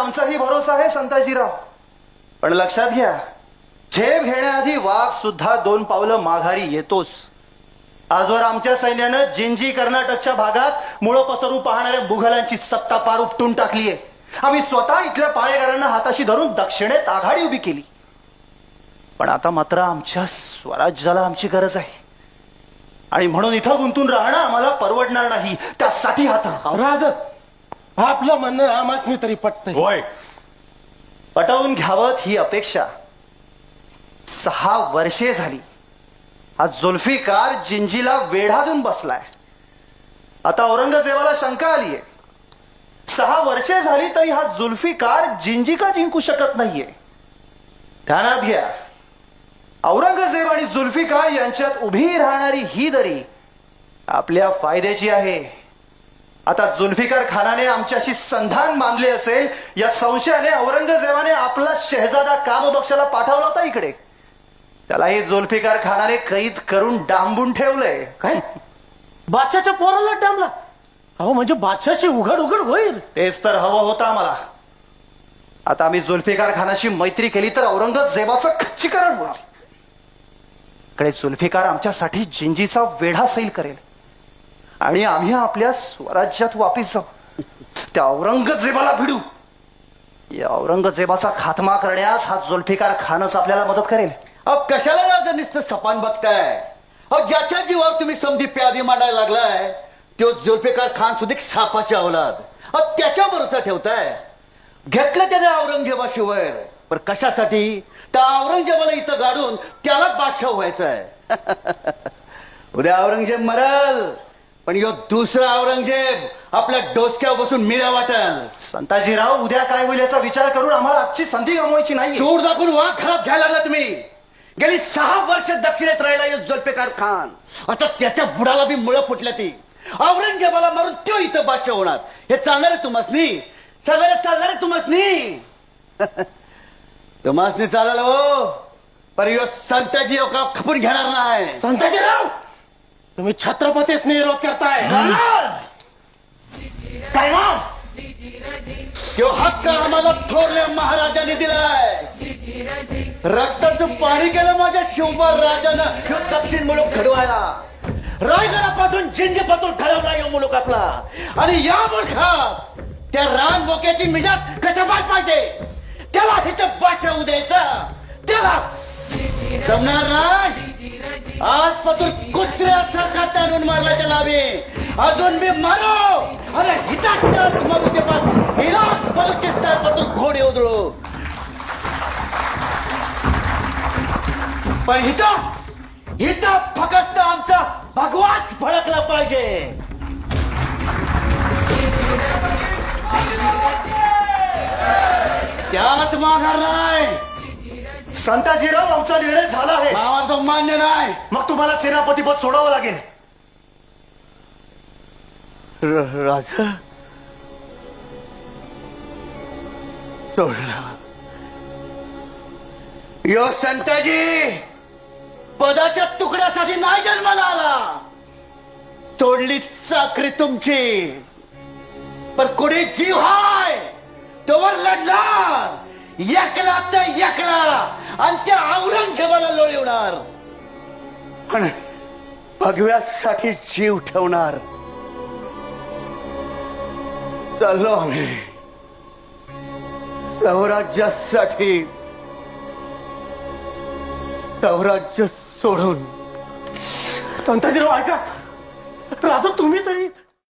आमचाही भरोसा आहे संताजीराव. पण लक्षात घ्या, झेप घेण्याआधी वाघ सुद्धा 2 पावलं माघारी येतोच. आजवर आमच्या सैन्यानं जिंजी कर्नाटकच्या भागात मुळं पसरू पाहणाऱ्या मुघलांची सत्ता पार उपटून टाकलीये. आम्ही स्वतः इथल्या पाळेगारांना हाताशी धरून दक्षिणेत आघाडी उभी केली. पण आता मात्र आमच्या स्वराज्याला आमची गरज आहे आणि म्हणून इथं गुंतून राहणं आम्हाला परवडणार नाही. त्यासाठी आता राज आपलं म्हणणं आमासनी तरी पटतंय. होय, पटवून घ्यावं ही अपेक्षा. 6 वर्षे झाली हा जुल्फिकार जिंजीला वेढा देऊन बसलाय. आता औरंगजेबाला शंका आलीये, 6 वर्षे झाली तरी हा जुल्फिकार जिंजी का जिंकू शकत नाहीये. ध्यानात घ्या, औरंगजेब आणि जुल्फिकार यांच्यात उभी राहणारी ही दरी आपल्या फायद्याची आहे. आता जुल्फिकार खानाने आमच्याशी संधान बांधले असेल या संशयाने औरंगजेबाने आपला शहजादा कामबक्षाला पाठवला होता इकडे. त्यालाही जुल्फिकार खानाने कैद करून डांबून ठेवलंय. काय बादशाच्या पोराला डांबला? अहो म्हणजे बादशाची उघड उघड होईल. तेच तर हवं होतं आम्हाला. आता आम्ही जुल्फिकार खानाशी मैत्री केली तर औरंगजेबाचं खच्चीकरण होईल. कडे जुल्फिकार आमच्यासाठी जिंजीचा वेढा सैल करेल आणि आम्ही आपल्या स्वराज्यात वापिस जाऊ. त्या औरंगजेबाला भिडू. या औरंगजेबाचा खात्मा करण्यास हा जुल्फिकार खानच आपल्याला मदत करेल. अब कशाला राजा नुसतं सपान बघताय? अहो ज्याच्या जीवावर तुम्ही समधी प्यादी मांडायला लागलाय तो जुल्फिकार खान सुद्धा सापाची औलाद. अहो त्याच्या भरोसा ठेवताय. घेतलं त्याने औरंगजेबाशिवाय, पण कशासाठी? त्या औरंगजेबाला इथं गाडून त्याला बादशाह व्हायचं आहे. उद्या औरंगजेब मरल, पण यो दुसरा औरंगजेब आपल्या डोसक्यावर बसून मिरा वाटल. संताजीराव, उद्या काय होईल याचा विचार करून आम्हाला आजची संधी गमवायची नाही. चूर दाखवून वाघ खराब घ्यायला लागला तुम्ही. गेली 6 वर्ष दक्षिणेत राहिला यो जुल्फिकार खान. आता त्याच्या बुडाला बी मुळं फुटल्या. ती औरंगजेबाला मारून तो इथं बादशाह होणार. हे चालणार आहे तुम्हासनी? सगळं चालणार आहे तुम्हासनी? तुम्हासनी चाललं हो, पर यो संताजी का खपून घेणार नाही. संताजीराव तुम्ही छत्रपतीच विरोध करताय. काय ना? तो हक्क आम्हाला थोरल्या महाराजांनी दिलाय. रक्ताचं पाणी केलं माझ्या शिवबा राजानं ह्यो दक्षिण मुलूक घडवायला. रायगडापासून जिंजीपासून ठरवला यो मुलूक आपला. आणि या मुलखात त्या रान बोक्याची मिजाज कशा पाहिजे त्याला ह्याच्या बादशाह उद्यायचा. त्याला जमणार नाही. आज पतूर कुत्र्यासारखा ताणून मारला त्याला आम्ही. अजून मी मारो. अरे हिटाच मारू ते पण इराक बलुचिस्तान पतूर घोडे उधळू. पण हिता फक्त आमचा भगवाच भडकला पाहिजे. त्यात माघार नाही. संताजीराव, आमचा निर्णय झाला आहे. आम्हाला तो मान्य नाही. मग तुम्हाला सेनापतीपद सोडावं लागेल. राजा सोडला. यो संताजी पदाच्या तुकड्यासाठी नाही जन्माला आला. सोडली चाकरी तुमची. पण कुणी जीव हाय तोवर लढणार. एकला तर एकला आणि त्या औरंगजेबाला लोळवणार आणि भगव्यासाठी जीव ठेवणार. चाललो आम्ही स्वराज्यासाठी. स्वराज्य सोडून. संताजीराव ऐका, राजा तुम्ही तरी